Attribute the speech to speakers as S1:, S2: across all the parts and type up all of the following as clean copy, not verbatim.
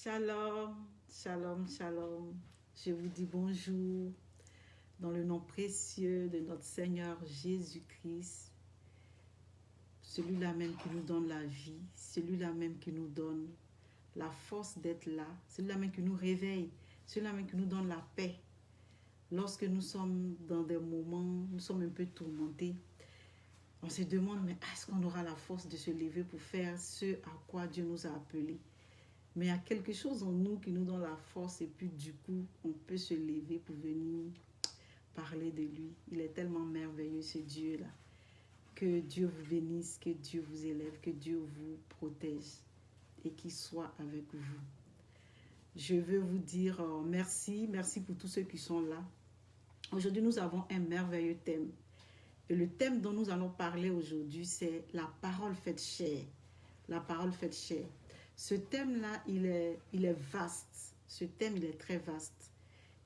S1: Shalom, shalom, shalom. Je vous dis bonjour dans le nom précieux de notre Seigneur Jésus-Christ, celui-là même qui nous donne la vie, celui-là même qui nous donne la force d'être là, celui-là même qui nous réveille, celui-là même qui nous donne la paix. Lorsque nous sommes dans des moments, nous sommes un peu tourmentés, on se demande, mais est-ce qu'on aura la force de se lever pour faire ce à quoi Dieu nous a appelés? Mais il y a quelque chose en nous qui nous donne la force et puis du coup, on peut se lever pour venir parler de lui. Il est tellement merveilleux ce Dieu-là. Que Dieu vous bénisse, que Dieu vous élève, que Dieu vous protège et qu'il soit avec vous. Je veux vous dire merci pour tous ceux qui sont là. Aujourd'hui, nous avons un merveilleux thème. Et le thème dont nous allons parler aujourd'hui, c'est la parole faite chair. La parole faite chair. Ce thème-là, il est vaste. Ce thème, il est très vaste.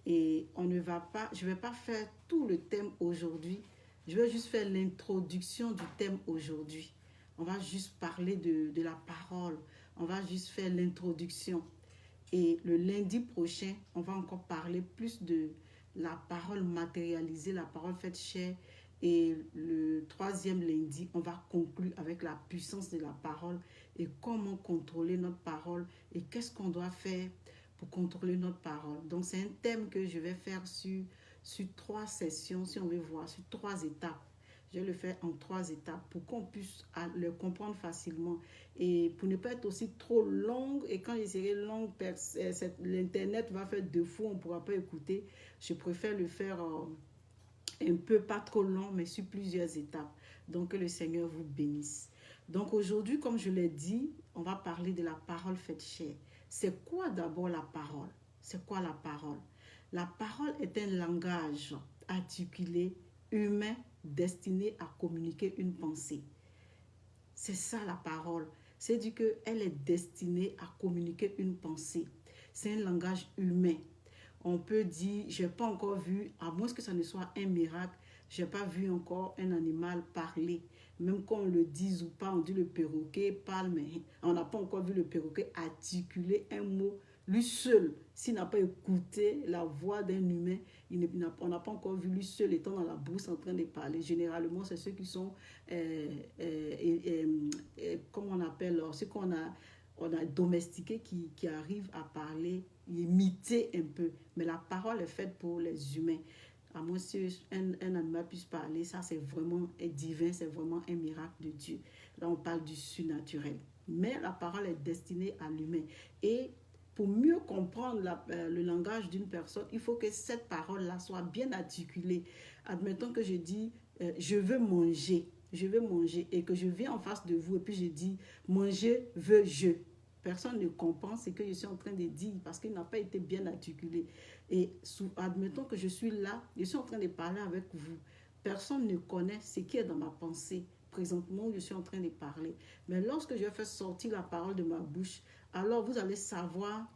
S1: Et je ne vais pas faire tout le thème aujourd'hui. Je vais juste faire l'introduction du thème aujourd'hui. On va juste parler de la parole. On va juste faire l'introduction. Et le lundi prochain, on va encore parler plus de la parole matérialisée, la parole faite chair. Et le troisième lundi, on va conclure avec la puissance de la parole et comment contrôler notre parole et qu'est-ce qu'on doit faire pour contrôler notre parole. Donc, c'est un thème que je vais faire sur 3 sessions, si on veut voir, sur 3 étapes. Je vais le faire en 3 étapes pour qu'on puisse le comprendre facilement et pour ne pas être aussi trop longue. Et quand il serait longue, l'Internet va faire défaut, on ne pourra pas écouter. Je préfère le faire un peu, pas trop long, mais sur plusieurs étapes. Donc, que le Seigneur vous bénisse. Donc, aujourd'hui, comme je l'ai dit, on va parler de la parole faite chair. C'est quoi d'abord la parole? C'est quoi la parole? La parole est un langage articulé, humain, destiné à communiquer une pensée. C'est ça la parole. C'est-à-dire qu'elle est destinée à communiquer une pensée. C'est un langage humain. On peut dire, je n'ai pas encore vu, à moins que ça ne soit un miracle, je n'ai pas vu encore un animal parler. Même qu'on le dise ou pas, on dit le perroquet parle, mais on n'a pas encore vu le perroquet articuler un mot lui seul. S'il n'a pas écouté la voix d'un humain, on n'a pas encore vu lui seul étant dans la brousse en train de parler. Généralement, c'est ceux qui sont, comment on appelle, ceux qu'on a domestiqués qui arrivent à parler, imiter un peu. Mais la parole est faite pour les humains. À moins qu'un animal puisse parler, ça c'est vraiment divin, c'est vraiment un miracle de Dieu. Là, on parle du surnaturel. Mais la parole est destinée à l'humain. Et pour mieux comprendre le langage d'une personne, il faut que cette parole-là soit bien articulée. Admettons que je dis, je veux manger et que je viens en face de vous et puis je dis, manger veut je. Personne ne comprend ce que je suis en train de dire parce qu'il n'a pas été bien articulé. Et admettons que je suis là, je suis en train de parler avec vous. Personne ne connaît ce qui est dans ma pensée. Présentement, je suis en train de parler. Mais lorsque je vais faire sortir la parole de ma bouche, alors vous allez savoir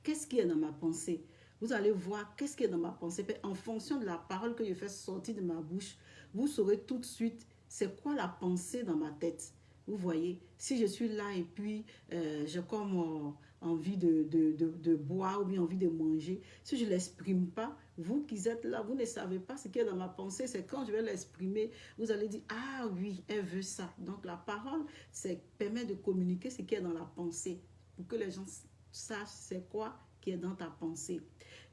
S1: qu'est-ce qui est dans ma pensée. Vous allez voir qu'est-ce qui est dans ma pensée. En fonction de la parole que je fais sortir de ma bouche, vous saurez tout de suite c'est quoi la pensée dans ma tête. Vous voyez, si je suis là et puis j'ai comme envie de boire ou bien envie de manger, si je ne l'exprime pas, vous qui êtes là, vous ne savez pas ce qui est dans ma pensée. C'est quand je vais l'exprimer, vous allez dire, ah oui, elle veut ça. Donc la parole, permet de communiquer ce qui est dans la pensée pour que les gens sachent c'est quoi qui est dans ta pensée.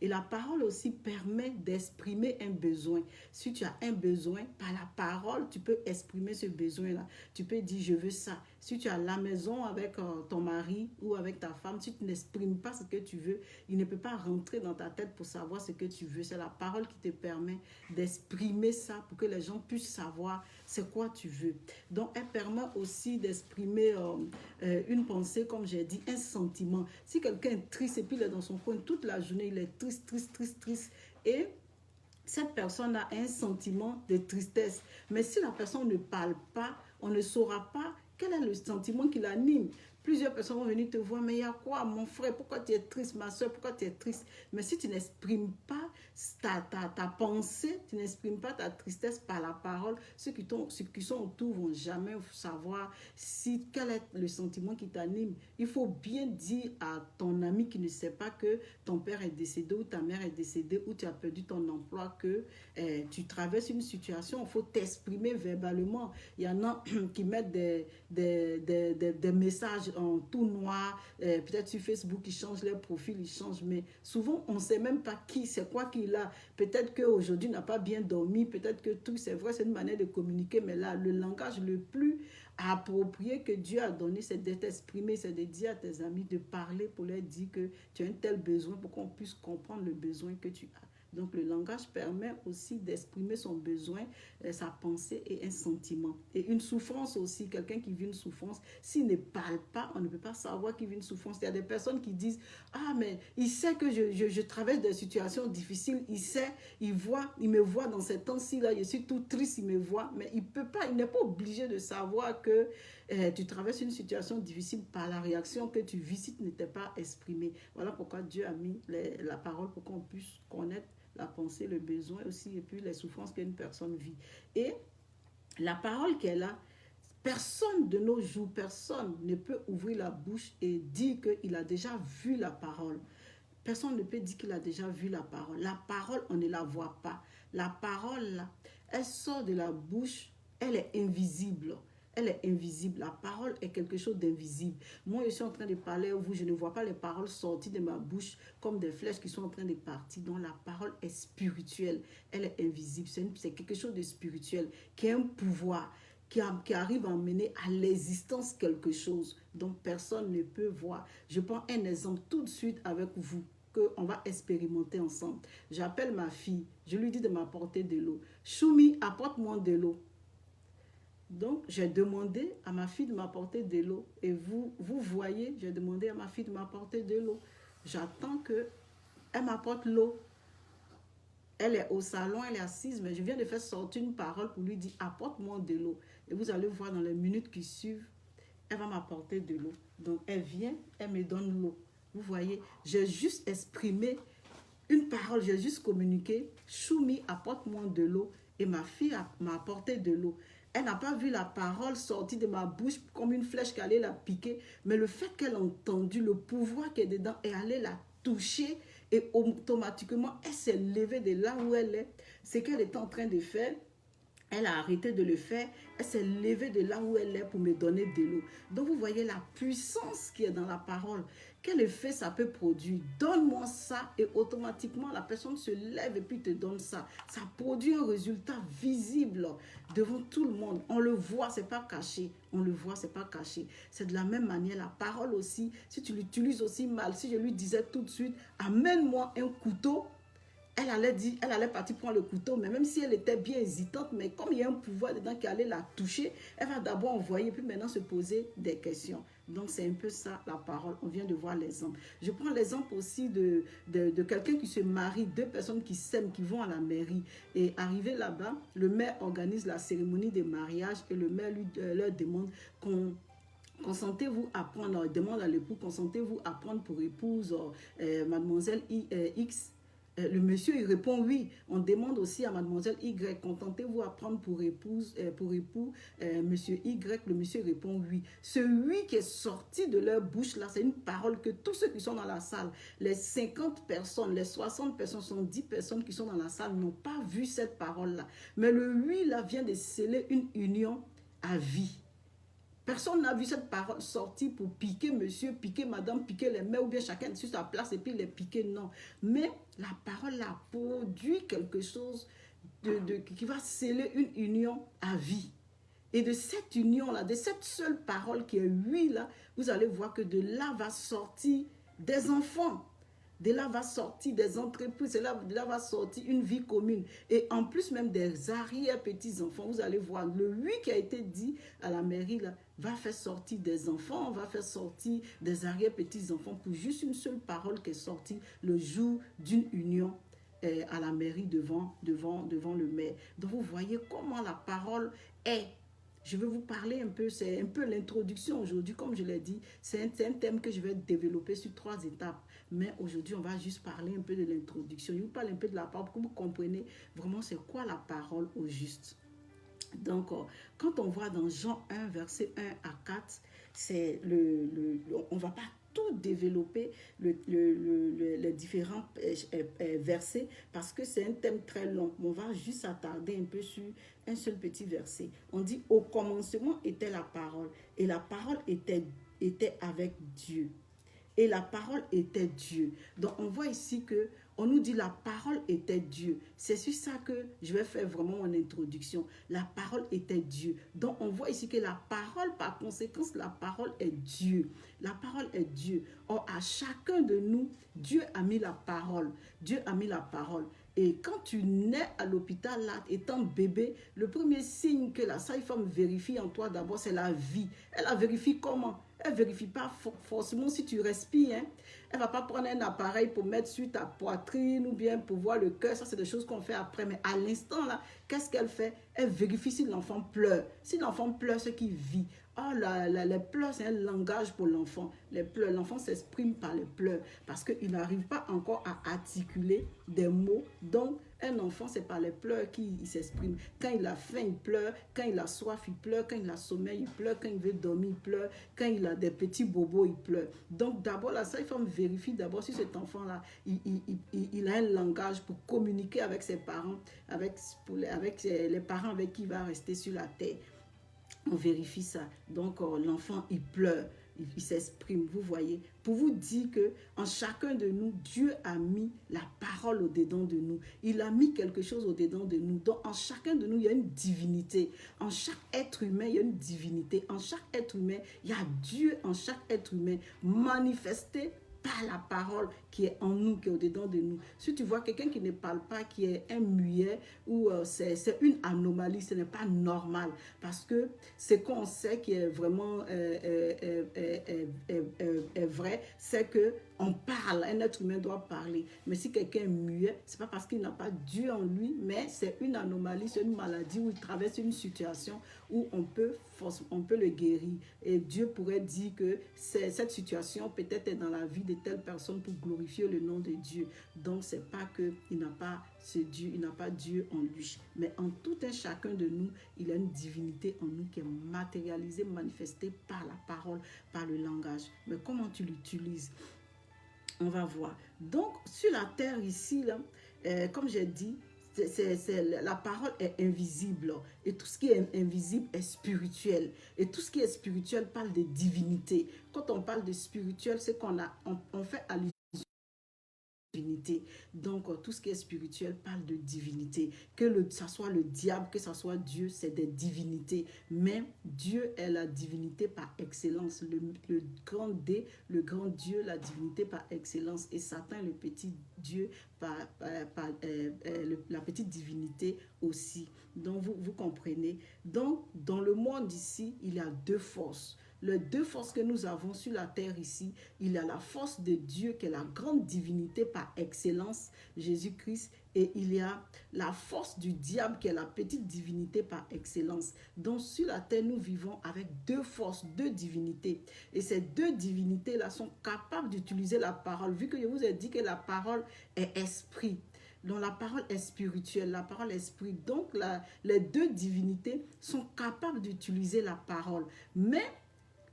S1: Et la parole aussi permet d'exprimer un besoin. Si tu as un besoin, par la parole, tu peux exprimer ce besoin-là. Tu peux dire, je veux ça. Si tu es à la maison avec ton mari ou avec ta femme, si tu n'exprimes pas ce que tu veux, il ne peut pas rentrer dans ta tête pour savoir ce que tu veux. C'est la parole qui te permet d'exprimer ça pour que les gens puissent savoir c'est quoi tu veux. Donc, elle permet aussi d'exprimer une pensée, comme j'ai dit, un sentiment. Si quelqu'un est triste et puis il est dans son coin toute la journée, il est triste. Et cette personne a un sentiment de tristesse. Mais si la personne ne parle pas, on ne saura pas quel est le sentiment qui l'anime. Plusieurs plusieurs personnes vont venir te voir, mais il y a quoi, mon frère, pourquoi tu es triste, ma soeur, pourquoi tu es triste? Mais si tu n'exprimes pas ta pensée, tu n'exprimes pas ta tristesse par la parole, ceux qui sont autour vont jamais savoir quel est le sentiment qui t'anime. Il faut bien dire à ton ami qui ne sait pas que ton père est décédé ou ta mère est décédée ou tu as perdu ton emploi, que tu traverses une situation, il faut t'exprimer verbalement. Il y en a qui mettent des messages en tout noir, peut-être sur Facebook, ils changent leur profil, ils changent, mais souvent, on ne sait même pas qui, c'est quoi qu'il a. Peut-être qu'aujourd'hui, il n'a pas bien dormi, peut-être que tout, c'est vrai, c'est une manière de communiquer, mais là, le langage le plus approprié que Dieu a donné, c'est d'être exprimé, c'est de dire à tes amis, de parler pour leur dire que tu as un tel besoin pour qu'on puisse comprendre le besoin que tu as. Donc, le langage permet aussi d'exprimer son besoin, sa pensée et un sentiment. Et une souffrance aussi, quelqu'un qui vit une souffrance, s'il ne parle pas, on ne peut pas savoir qu'il vit une souffrance. Il y a des personnes qui disent, ah, mais il sait que je traverse des situations difficiles, il sait, il me voit dans ces temps-ci, là, je suis tout triste, il me voit, mais il peut pas, il n'est pas obligé de savoir que tu traverses une situation difficile par la réaction que tu vis si tu n'étais pas exprimé. Voilà pourquoi Dieu a mis la parole pour qu'on puisse connaître la pensée, le besoin aussi, et puis les souffrances qu'une personne vit. Et la parole qu'elle a, personne de nos jours, personne ne peut ouvrir la bouche et dire qu'il a déjà vu la parole. Personne ne peut dire qu'il a déjà vu la parole. La parole, on ne la voit pas. La parole, là, elle sort de la bouche, elle est invisible. Elle est invisible. La parole est quelque chose d'invisible. Moi, je suis en train de parler à vous, je ne vois pas les paroles sortir de ma bouche comme des flèches qui sont en train de partir. Donc, la parole est spirituelle. Elle est invisible. C'est quelque chose de spirituel qui a un pouvoir, qui arrive à mener à l'existence quelque chose dont personne ne peut voir. Je prends un exemple tout de suite avec vous qu'on va expérimenter ensemble. J'appelle ma fille, je lui dis de m'apporter de l'eau. Choumi, apporte-moi de l'eau. Donc, j'ai demandé à ma fille de m'apporter de l'eau. Et vous voyez, j'ai demandé à ma fille de m'apporter de l'eau. J'attends qu'elle m'apporte l'eau. Elle est au salon, elle est assise, mais je viens de faire sortir une parole pour lui dire, apporte-moi de l'eau. Et vous allez voir dans les minutes qui suivent, elle va m'apporter de l'eau. Donc, elle vient, elle me donne l'eau. Vous voyez, j'ai juste exprimé une parole, j'ai juste communiqué, Choumi, apporte-moi de l'eau. Et ma fille m'a apporté de l'eau. Elle n'a pas vu la parole sortir de ma bouche comme une flèche qui allait la piquer, mais le fait qu'elle a entendu le pouvoir qui est dedans et allait la toucher, et automatiquement, elle s'est levée de là où elle est. Ce qu'elle était en train de faire, elle a arrêté de le faire. Elle s'est levée de là où elle est pour me donner de l'eau. Donc, vous voyez la puissance qui est dans la parole. Quel effet ça peut produire? Donne-moi ça et automatiquement, la personne se lève et puis te donne ça. Ça produit un résultat visible devant tout le monde. On le voit, c'est pas caché. On le voit, c'est pas caché. C'est de la même manière, la parole aussi. Si tu l'utilises aussi mal, si je lui disais tout de suite, amène-moi un couteau, elle allait partir prendre le couteau, mais même si elle était bien hésitante, mais comme il y a un pouvoir dedans qui allait la toucher, elle va d'abord envoyer, puis maintenant se poser des questions. Donc, c'est un peu ça, la parole. On vient de voir l'exemple. Je prends l'exemple aussi de quelqu'un qui se marie, deux personnes qui s'aiment, qui vont à la mairie. Et arrivé là-bas, le maire organise la cérémonie de mariage et le maire leur demande consentez-vous à prendre, demande à l'époux, consentez-vous à prendre pour épouse mademoiselle X. Le monsieur, il répond oui. On demande aussi à mademoiselle Y, contentez-vous à prendre pour époux monsieur Y. Le monsieur répond oui. Ce oui qui est sorti de leur bouche là, c'est une parole que tous ceux qui sont dans la salle, les 50 personnes, les 60 personnes, 70 personnes qui sont dans la salle n'ont pas vu cette parole là. Mais le oui là vient de sceller une union à vie. Personne n'a vu cette parole sortir pour piquer monsieur, piquer madame, piquer les mères ou bien chacun sur sa place et puis les piquer, non. Mais la parole a produit quelque chose qui va sceller une union à vie. Et de cette union-là, de cette seule parole qui est oui là, vous allez voir que de là va sortir des enfants. De là va sortir des entreprises, de là va sortir une vie commune. Et en plus même des arrière-petits-enfants, vous allez voir, le oui qui a été dit à la mairie là, va faire sortir des enfants, va faire sortir des arrière-petits-enfants pour juste une seule parole qui est sortie le jour d'une union à la mairie devant le maire. Donc vous voyez comment la parole est je vais vous parler un peu, c'est un peu l'introduction aujourd'hui, comme je l'ai dit, c'est un thème que je vais développer sur 3 étapes. Mais aujourd'hui, on va juste parler un peu de l'introduction. Je vous parle un peu de la parole pour que vous compreniez vraiment c'est quoi la parole au juste. Donc, quand on voit dans Jean 1, verset 1 à 4, c'est on ne va pas tout développer les différents versets parce que c'est un thème très long. On va juste s'attarder un peu sur un seul petit verset. On dit, au commencement était la parole et la parole était avec Dieu. Et la parole était Dieu. Donc on voit ici que on nous dit la parole était Dieu. C'est sur ça que je vais faire vraiment mon introduction. La parole était Dieu. Donc on voit ici que la parole, par conséquence, la parole est Dieu. La parole est Dieu. Or, à chacun de nous, Dieu a mis la parole. Dieu a mis la parole. Et quand tu nais à l'hôpital, là, étant bébé, le premier signe que la sage-femme vérifie en toi d'abord, c'est la vie. Elle la vérifie comment? Elle ne vérifie pas forcément si tu respires. Hein. Elle ne va pas prendre un appareil pour mettre sur ta poitrine ou bien pour voir le cœur. Ça, c'est des choses qu'on fait après. Mais à l'instant, là, qu'est-ce qu'elle fait? Elle vérifie si l'enfant pleure. Si l'enfant pleure, c'est qu'il vit. Oh, les pleurs, c'est un langage pour l'enfant. Les pleurs, l'enfant s'exprime par les pleurs parce qu'il n'arrive pas encore à articuler des mots. Donc, un enfant, c'est par les pleurs qu'il s'exprime. Quand il a faim, il pleure. Quand il a soif, il pleure. Quand il a sommeil, il pleure. Quand il veut dormir, il pleure. Quand il a des petits bobos, il pleure. Donc, d'abord, la sage-femme vérifie d'abord si cet enfant-là, il a un langage pour communiquer avec ses parents, avec les parents avec qui il va rester sur la terre. On vérifie ça. Donc, l'enfant, il pleure. Il s'exprime, vous voyez. Pour vous dire que en chacun de nous, Dieu a mis la parole au-dedans de nous. Il a mis quelque chose au-dedans de nous. Donc, en chacun de nous, il y a une divinité. En chaque être humain, il y a une divinité. En chaque être humain, il y a Dieu en chaque être humain manifesté par la parole qui est en nous, qui est au-dedans de nous. Si tu vois quelqu'un qui ne parle pas, qui est un muet, ou c'est une anomalie, ce n'est pas normal. Parce que ce qu'on sait qui est vraiment vrai, c'est que on parle, un être humain doit parler. Mais si quelqu'un est muet, ce n'est pas parce qu'il n'a pas Dieu en lui, mais c'est une anomalie, c'est une maladie où il traverse une situation où on peut le guérir. Et Dieu pourrait dire que cette situation peut-être est dans la vie de telle personne pour glorifier le nom de Dieu. Donc, ce n'est pas qu'il n'a pas ce Dieu, il n'a pas Dieu en lui. Mais en tout un chacun de nous, il a une divinité en nous qui est matérialisée, manifestée par la parole, par le langage. Mais comment tu l'utilises? On va voir. Donc, sur la terre ici, là, comme j'ai dit, la parole est invisible. Et tout ce qui est invisible est spirituel. Et tout ce qui est spirituel parle de divinité. Quand on parle de spirituel, c'est on fait allusion divinité. Donc, tout ce qui est spirituel parle de divinité. Que ça soit le diable, que ça soit Dieu, c'est des divinités. Mais Dieu est la divinité par excellence. Le grand D, le grand Dieu, la divinité par excellence. Et Satan, le petit Dieu, la petite divinité aussi. Donc, vous comprenez. Donc, dans le monde ici, il y a 2 forces. Les 2 forces que nous avons sur la terre ici, il y a la force de Dieu qui est la grande divinité par excellence, Jésus-Christ, et il y a la force du diable qui est la petite divinité par excellence. Donc sur la terre, nous vivons avec 2 forces, 2 divinités. Et ces 2 divinités-là sont capables d'utiliser la parole, vu que je vous ai dit que la parole est esprit. Donc la parole est spirituelle, la parole est esprit. Donc les 2 divinités sont capables d'utiliser la parole. Mais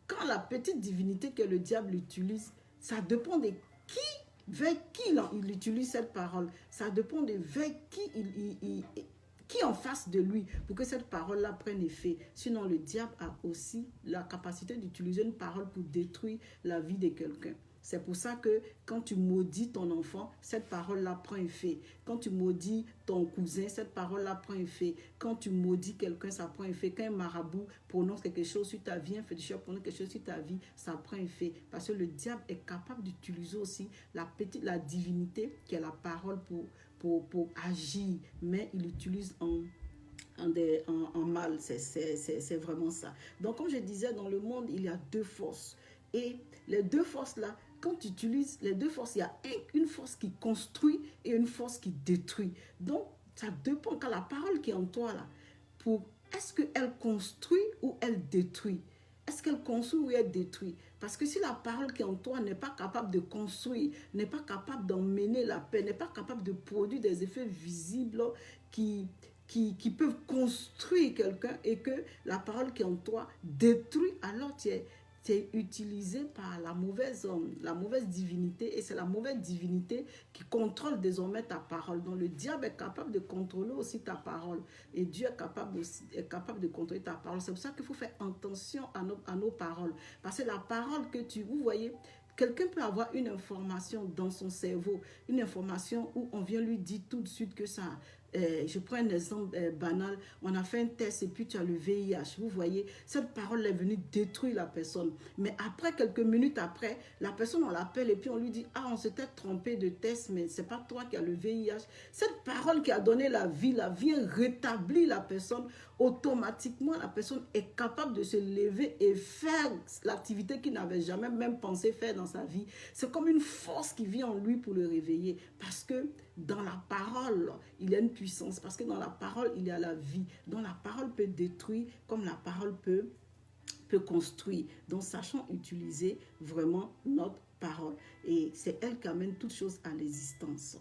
S1: quand la petite divinité que le diable utilise, ça dépend de vers qui il utilise cette parole. Ça dépend de vers qui en face de lui pour que cette parole-là prenne effet. Sinon, le diable a aussi la capacité d'utiliser une parole pour détruire la vie de quelqu'un. C'est pour ça que quand tu maudis ton enfant, cette parole-là prend effet. Quand tu maudis ton cousin, cette parole-là prend effet. Quand tu maudis quelqu'un, ça prend effet. Quand un marabout prononce quelque chose sur ta vie, un féticheur prononce quelque chose sur ta vie, ça prend effet. Parce que le diable est capable d'utiliser aussi la divinité qui est la parole pour agir. Mais il l'utilise en mal, c'est vraiment ça. Donc comme je disais, dans le monde, il y a 2 forces. Et les 2 forces-là, quand tu utilises les 2 forces, il y a une force qui construit et une force qui détruit. Donc, ça dépend quand la parole qui est en toi, là, pour est-ce qu'elle construit ou elle détruit? Est-ce qu'elle construit ou elle détruit? Parce que si la parole qui est en toi n'est pas capable de construire, n'est pas capable d'emmener la paix, n'est pas capable de produire des effets visibles qui, qui peuvent construire quelqu'un, et que la parole qui est en toi détruit, alors tu es utilisé par la mauvaise divinité, et c'est la mauvaise divinité qui contrôle désormais ta parole. Donc le diable est capable de contrôler aussi ta parole, et Dieu est capable de contrôler ta parole. C'est pour ça qu'il faut faire attention à nos paroles, parce que la parole que vous voyez, quelqu'un peut avoir une information dans son cerveau, une information où on vient lui dire tout de suite que ça... je prends un exemple banal, on a fait un test et puis tu as le VIH, vous voyez, cette parole est venue détruire la personne, mais après, quelques minutes après, la personne, on l'appelle et puis on lui dit, ah, on s'était trompé de test, mais c'est pas toi qui as le VIH. Cette parole qui a donné la vie rétablit la personne. Automatiquement, la personne est capable de se lever et faire l'activité qu'il n'avait jamais même pensé faire dans sa vie. C'est comme une force qui vient en lui pour le réveiller, parce que dans la parole, il y a une puissance, parce que dans la parole, il y a la vie. Donc la parole peut détruire comme la parole peut construire. Donc sachons utiliser vraiment notre parole. Et c'est elle qui amène toutes choses à l'existence.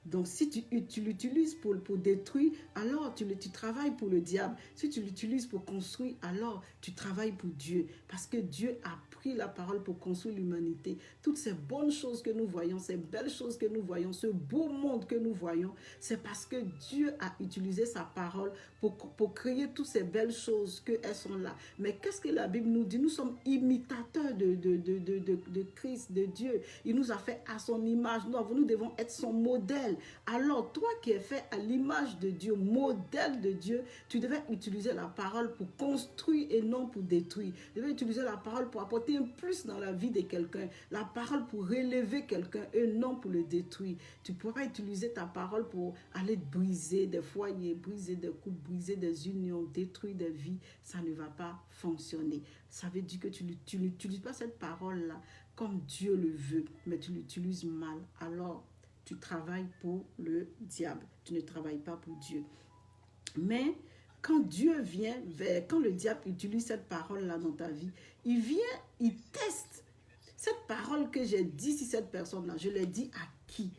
S1: Donc, si tu l'utilises pour détruire, alors tu travailles pour le diable. Si tu l'utilises pour construire, alors tu travailles pour Dieu. Parce que Dieu a pris la parole pour construire l'humanité. Toutes ces bonnes choses que nous voyons, ces belles choses que nous voyons, ce beau monde que nous voyons, c'est parce que Dieu a utilisé sa parole pour créer toutes ces belles choses, qu'elles sont là. Mais qu'est-ce que la Bible nous dit? Nous sommes imitateurs de Christ, de Dieu. Il nous a fait à son image. Nous devons être son modèle. Alors, toi qui es fait à l'image de Dieu, modèle de Dieu, tu devais utiliser la parole pour construire et non pour détruire. Tu devais utiliser la parole pour apporter un plus dans la vie de quelqu'un. La parole pour relever quelqu'un et non pour le détruire. Tu ne pourras pas utiliser ta parole pour aller briser des foyers, briser des couples, briser des unions, détruire des vies. Ça ne va pas fonctionner. Ça veut dire que tu n'utilises pas cette parole-là comme Dieu le veut, mais tu l'utilises mal. Alors, tu travailles pour le diable. Tu ne travailles pas pour Dieu. Mais quand Dieu vient, quand le diable utilise cette parole-là dans ta vie, il vient, il teste. Cette parole que j'ai dit sur cette personne-là, je l'ai dit à qui?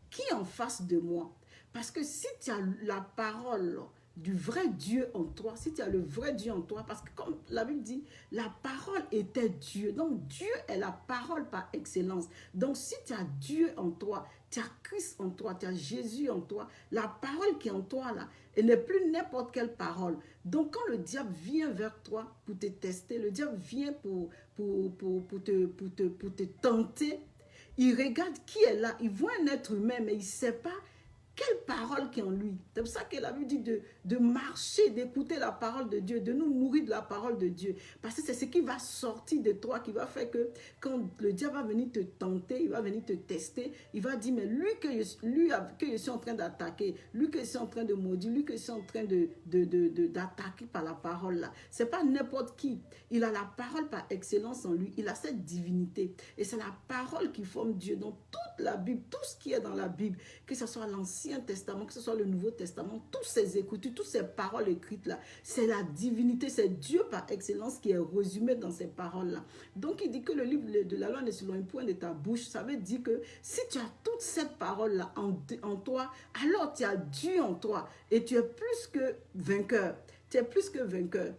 S1: Qui en face de moi? Parce que si tu as la parole du vrai Dieu en toi, si tu as le vrai Dieu en toi, parce que comme la Bible dit, la parole était Dieu. Donc Dieu est la parole par excellence. Donc si tu as Dieu en toi, tu as Christ en toi, tu as Jésus en toi, la parole qui est en toi là, elle n'est plus n'importe quelle parole. Donc quand le diable vient vers toi pour te tester, le diable vient pour te tenter, il regarde qui est là, il voit un être humain, mais il ne sait pas quelle parole qui est en lui. C'est pour ça que la Bible dit de marcher, d'écouter la parole de Dieu, de nous nourrir de la parole de Dieu. Parce que c'est ce qui va sortir de toi, qui va faire que quand le diable va venir te tenter, il va venir te tester, il va dire, mais lui que je suis en train d'attaquer, lui que je suis en train de maudire, lui que je suis en train d'attaquer par la parole là. C'est pas n'importe qui. Il a la parole par excellence en lui. Il a cette divinité. Et c'est la parole qui forme Dieu. Donc toute la Bible, tout ce qui est dans la Bible, que ce soit l'Ancien Testament, que ce soit le Nouveau Testament, tous ces écritures, toutes ces paroles écrites là, c'est la divinité, c'est Dieu par excellence qui est résumé dans ces paroles là. Donc il dit que le livre de la loi n'est sur un point de ta bouche. Ça veut dire que si tu as toute cette parole là en toi, alors tu as Dieu en toi et tu es plus que vainqueur. Tu es plus que vainqueur.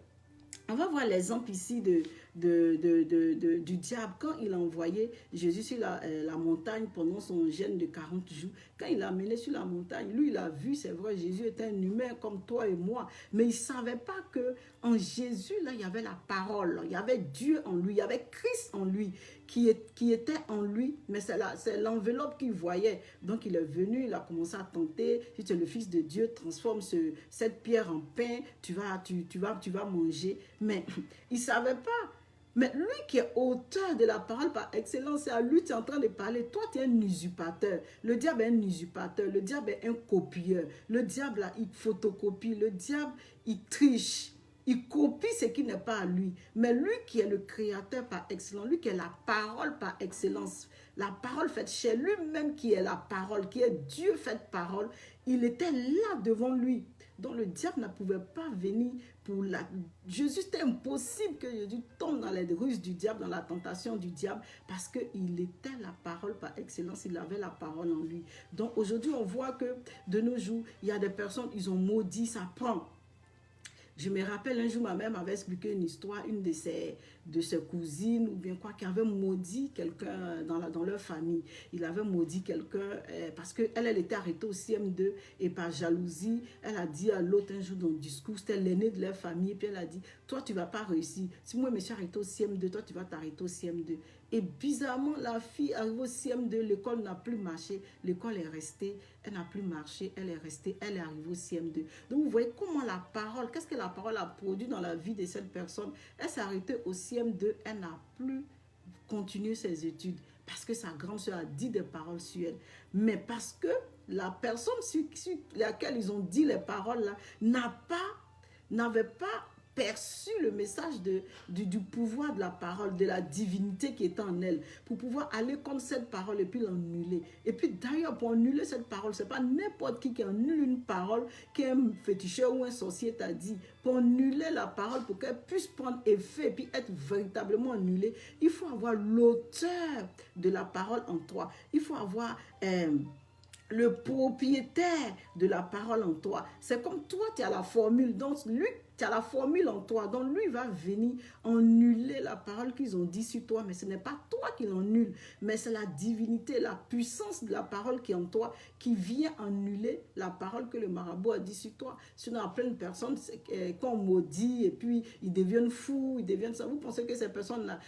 S1: On va voir l'exemple ici du diable. Quand il a envoyé Jésus sur la montagne pendant son jeûne de 40 jours, quand il l'a amené sur la montagne, lui il a vu, c'est vrai, Jésus était un humain comme toi et moi, mais il ne savait pas qu'en Jésus, là, il y avait la parole, il y avait Dieu en lui, il y avait Christ en lui, qui était en lui, mais c'est l'enveloppe qu'il voyait. Donc il est venu, il a commencé à tenter, si tu es le Fils de Dieu, transforme cette pierre en pain, tu vas manger. Mais il ne savait pas. Mais lui qui est auteur de la parole par excellence, c'est à lui tu es en train de parler. Toi, tu es un usurpateur. Le diable est un usurpateur. Le diable est un copieur. Le diable, là, il photocopie. Le diable, il triche. Il copie ce qui n'est pas à lui. Mais lui qui est le créateur par excellence, lui qui est la parole par excellence, la parole faite chez lui-même qui est la parole, qui est Dieu faite parole, il était là devant lui. Donc le diable ne pouvait pas venir pour la... Jésus, c'était impossible que Jésus tombe dans les ruses du diable, dans la tentation du diable, parce qu'il était la parole par excellence, il avait la parole en lui. Donc aujourd'hui, on voit que de nos jours, il y a des personnes, ils ont maudit, ça prend. Je me rappelle un jour, ma mère m'avait expliqué une histoire, une de ses cousines ou bien quoi, qui avait maudit quelqu'un dans leur famille. Il avait maudit quelqu'un parce qu'elle était arrêtée au CM2 et par jalousie, elle a dit à l'autre un jour dans le discours, c'était l'aîné de leur famille, et puis elle a dit, toi tu ne vas pas réussir. Si moi je me suis arrêtée au CM2, toi tu vas t'arrêter au CM2. Et bizarrement, la fille arrive au CM2, l'école n'a plus marché, l'école est restée, elle n'a plus marché, elle est restée, elle est arrivée au CM2. Donc vous voyez comment la parole, qu'est-ce que la parole a produit dans la vie de cette personne? Elle s'est arrêtée au CM2, elle n'a plus continué ses études parce que sa grande soeur a dit des paroles sur elle. Mais parce que la personne sur laquelle ils ont dit les paroles là n'avait pas perçu le message du pouvoir de la parole, de la divinité qui est en elle, pour pouvoir aller contre cette parole et puis l'annuler. Et puis d'ailleurs, pour annuler cette parole, c'est pas n'importe qui annule une parole qu'un féticheur ou un sorcier t'a dit. Pour annuler la parole, pour qu'elle puisse prendre effet et puis être véritablement annulée, il faut avoir l'auteur de la parole en toi. Il faut avoir... le propriétaire de la parole en toi. C'est comme toi, tu as la formule. Donc, lui, tu as la formule en toi. Donc, lui va venir annuler la parole qu'ils ont dit sur toi. Mais ce n'est pas toi qui l'annule, mais c'est la divinité, la puissance de la parole qui est en toi qui vient annuler la parole que le marabout a dit sur toi. Sinon, il y a plein de personnes qu'on maudit et puis ils deviennent fous, ils deviennent ça. Vous pensez que ces personnes-là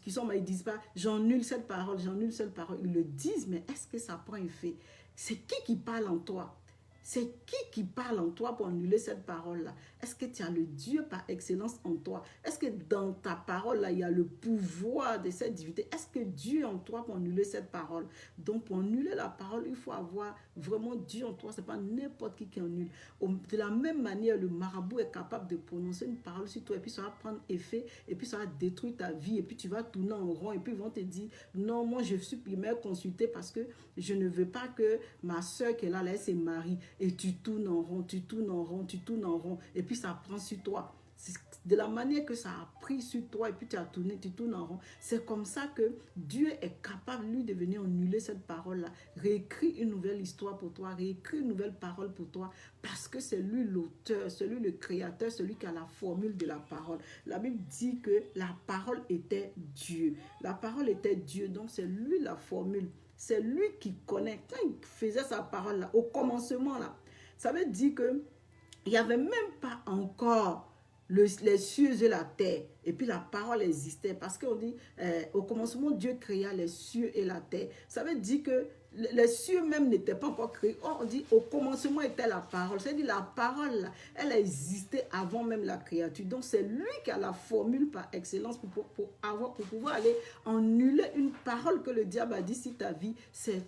S1: qui sont, ils disent pas, j'annule cette parole, j'annule cette parole. Ils le disent, mais est-ce que ça prend effet? C'est qui parle en toi? C'est qui parle en toi pour annuler cette parole-là? Est-ce que tu as le Dieu par excellence en toi? Est-ce que dans ta parole-là, il y a le pouvoir de cette divinité? Est-ce que Dieu est en toi pour annuler cette parole? Donc, pour annuler la parole, il faut avoir vraiment Dieu en toi. Ce n'est pas n'importe qui annule. De la même manière, le marabout est capable de prononcer une parole sur toi et puis ça va prendre effet et puis ça va détruire ta vie et puis tu vas tourner en rond et puis ils vont te dire, non, moi je suis primaire consulté parce que je ne veux pas que ma soeur qui est là, elle se marie. Et tu tournes en rond, tu tournes en rond, tu tournes en rond. Et puis ça prend sur toi. C'est de la manière que ça a pris sur toi et puis tu as tourné, tu tournes en rond. C'est comme ça que Dieu est capable, lui, de venir annuler cette parole-là. Réécrit une nouvelle histoire pour toi, réécrit une nouvelle parole pour toi. Parce que c'est lui l'auteur, c'est lui le créateur, celui qui a la formule de la parole. La Bible dit que la parole était Dieu. La parole était Dieu, donc c'est lui la formule. C'est lui qui connaît. Quand il faisait sa parole là, au commencement là, ça veut dire que il n'y avait même pas encore les cieux et la terre. Et puis la parole existait. Parce qu'on dit, au commencement, Dieu créa les cieux et la terre. Ça veut dire que les cieux même n'étaient pas encore créés. On dit, au commencement était la parole. C'est-à-dire la parole, elle existait avant même la créature. Donc c'est lui qui a la formule par excellence pour pouvoir aller annuler une parole que le diable a dit sur ta vie.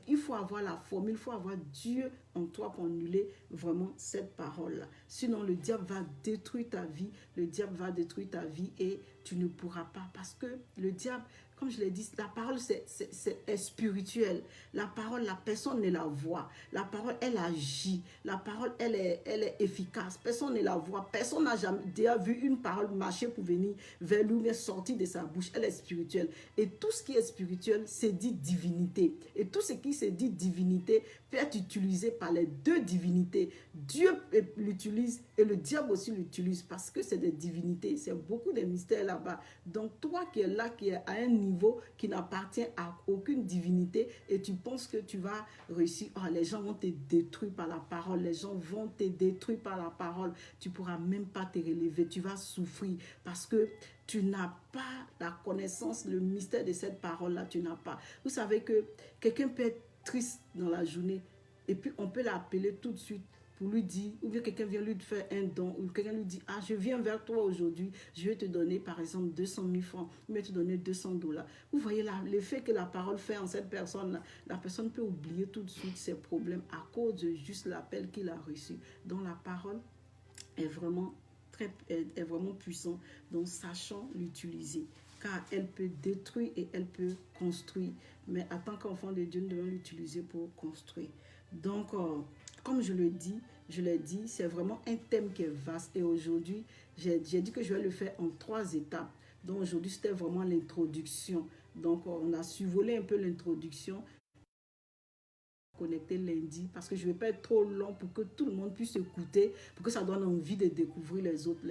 S1: Il faut avoir la formule, il faut avoir Dieu en toi pour annuler vraiment cette parole-là. Sinon, le diable va détruire ta vie, le diable va détruire ta vie et tu ne pourras pas. Parce que le diable, comme je l'ai dit, la parole c'est spirituel. La parole, la personne ne la voit. La parole, elle agit. La parole, elle est efficace. Personne ne la voit. Personne n'a jamais déjà vu une parole marcher pour venir vers lui, mais sortir de sa bouche. Elle est spirituelle. Et tout ce qui est spirituel, c'est dit divinité. Et tout ce qui se dit divinité peut être utilisé par les deux divinités. Dieu l'utilise et le diable aussi l'utilise parce que c'est des divinités. C'est beaucoup de mystères là-bas. Donc toi qui es là, qui est à un niveau qui n'appartient à aucune divinité et tu penses que tu vas réussir, oh, les gens vont te détruire par la parole, les gens vont te détruire par la parole, tu ne pourras même pas te relever, tu vas souffrir parce que tu n'as pas la connaissance, le mystère de cette parole-là, tu n'as pas. Vous savez que quelqu'un peut être triste dans la journée et puis on peut l'appeler tout de suite pour lui dire, ou bien quelqu'un vient lui faire un don, ou quelqu'un lui dit, ah, je viens vers toi aujourd'hui, je vais te donner par exemple 200 000 francs, je vais te donner $200. Vous voyez là, l'effet que la parole fait en cette personne-là, la personne peut oublier tout de suite ses problèmes à cause de juste l'appel qu'il a reçu. Donc la parole est vraiment puissante, donc sachant l'utiliser, car elle peut détruire et elle peut construire, mais en tant qu'enfant de Dieu, nous devons l'utiliser pour construire. Donc, comme je l'ai dit, c'est vraiment un thème qui est vaste. Et aujourd'hui, j'ai dit que je vais le faire en 3 étapes. Donc aujourd'hui, c'était vraiment l'introduction. Donc on a survolé un peu l'introduction. Connecter lundi parce que je ne vais pas être trop long pour que tout le monde puisse écouter, pour que ça donne envie de découvrir les autres.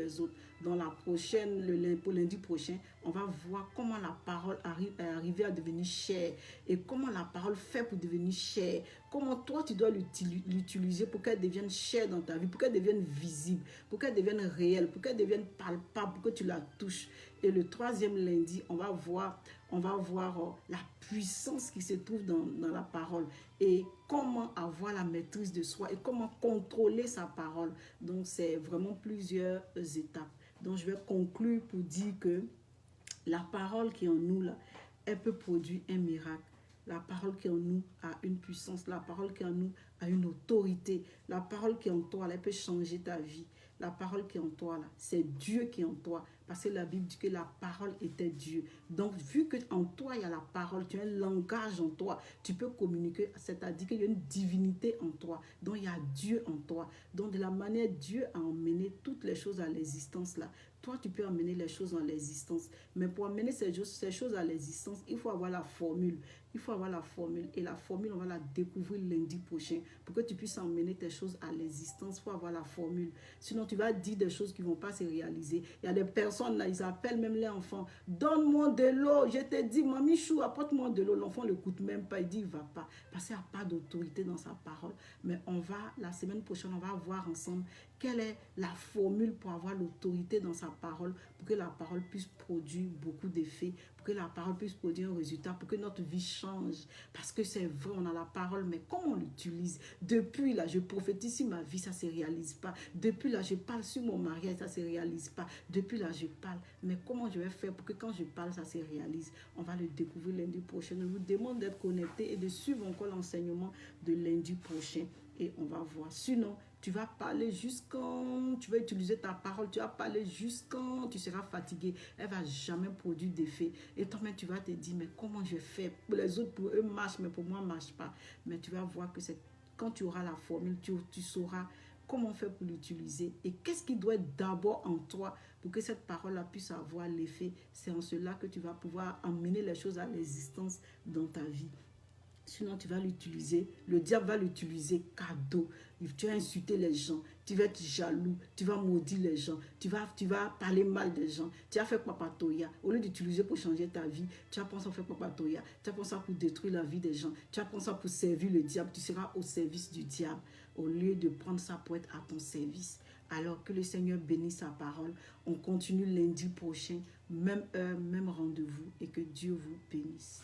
S1: Dans la prochaine, pour lundi prochain, on va voir comment la parole est arrivée à devenir chère et comment la parole fait pour devenir chère. Comment toi tu dois l'utiliser pour qu'elle devienne chère dans ta vie, pour qu'elle devienne visible, pour qu'elle devienne réelle, pour qu'elle devienne palpable, pour que tu la touches. Et le 3e lundi, on va voir la puissance qui se trouve dans la parole et comment avoir la maîtrise de soi et comment contrôler sa parole. Donc, c'est vraiment plusieurs étapes. Donc, je vais conclure pour dire que la parole qui est en nous, là, elle peut produire un miracle. La parole qui est en nous a une puissance. La parole qui est en nous a une autorité. La parole qui est en toi, là, elle peut changer ta vie. La parole qui est en toi, là, c'est Dieu qui est en toi. Parce que la Bible dit que la parole était Dieu. Donc, vu qu'en toi, il y a la parole, tu as un langage en toi, tu peux communiquer, c'est-à-dire qu'il y a une divinité en toi. Donc, il y a Dieu en toi. Donc, de la manière Dieu a emmené toutes les choses à l'existence là, toi, tu peux amener les choses en l'existence. Mais pour amener ces choses à l'existence, il faut avoir la formule. Il faut avoir la formule. Et la formule, on va la découvrir lundi prochain. Pour que tu puisses emmener tes choses à l'existence, il faut avoir la formule. Sinon, tu vas dire des choses qui ne vont pas se réaliser. Il y a des personnes, là, ils appellent même les enfants. Donne-moi de l'eau. Je te dis, Mamie Chou, apporte-moi de l'eau. L'enfant ne l'écoute même pas. Il dit, il ne va pas. Parce qu'il n'y a pas d'autorité dans sa parole. Mais la semaine prochaine, on va voir ensemble quelle est la formule pour avoir l'autorité dans sa parole, pour que la parole puisse produire beaucoup d'effets, pour que la parole puisse produire un résultat, pour que notre vie change. Parce que c'est vrai, on a la parole, mais comment on l'utilise? Depuis là, je prophétise sur ma vie, ça ne se réalise pas. Depuis là, je parle sur mon mariage, ça ne se réalise pas. Depuis là, je parle. Mais comment je vais faire pour que quand je parle, ça se réalise? On va le découvrir lundi prochain. Je vous demande d'être connecté et de suivre encore l'enseignement de lundi prochain. Et on va voir. Sinon, tu vas parler jusqu'en, tu vas utiliser ta parole, tu vas parler jusqu'en tu seras fatigué. Elle ne va jamais produire d'effet. Et toi-même, tu vas te dire, mais comment je fais? Pour les autres, pour eux, marche, mais pour moi, ne marche pas. Mais tu vas voir que c'est quand tu auras la formule, tu sauras comment faire pour l'utiliser. Et qu'est-ce qui doit être d'abord en toi pour que cette parole-là puisse avoir l'effet? C'est en cela que tu vas pouvoir emmener les choses à l'existence dans ta vie. Sinon, tu vas l'utiliser. Le diable va l'utiliser cadeau. Tu vas insulter les gens. Tu vas être jaloux. Tu vas maudire les gens. Tu vas parler mal des gens. Tu vas faire papatoya. Au lieu d'utiliser pour changer ta vie, tu vas penser à faire papatoya. Tu vas penser pour détruire la vie des gens. Tu vas penser pour servir le diable. Tu seras au service du diable. Au lieu de prendre ça pour être à ton service. Alors que le Seigneur bénisse sa parole. On continue lundi prochain. Même heure, même rendez-vous. Et que Dieu vous bénisse.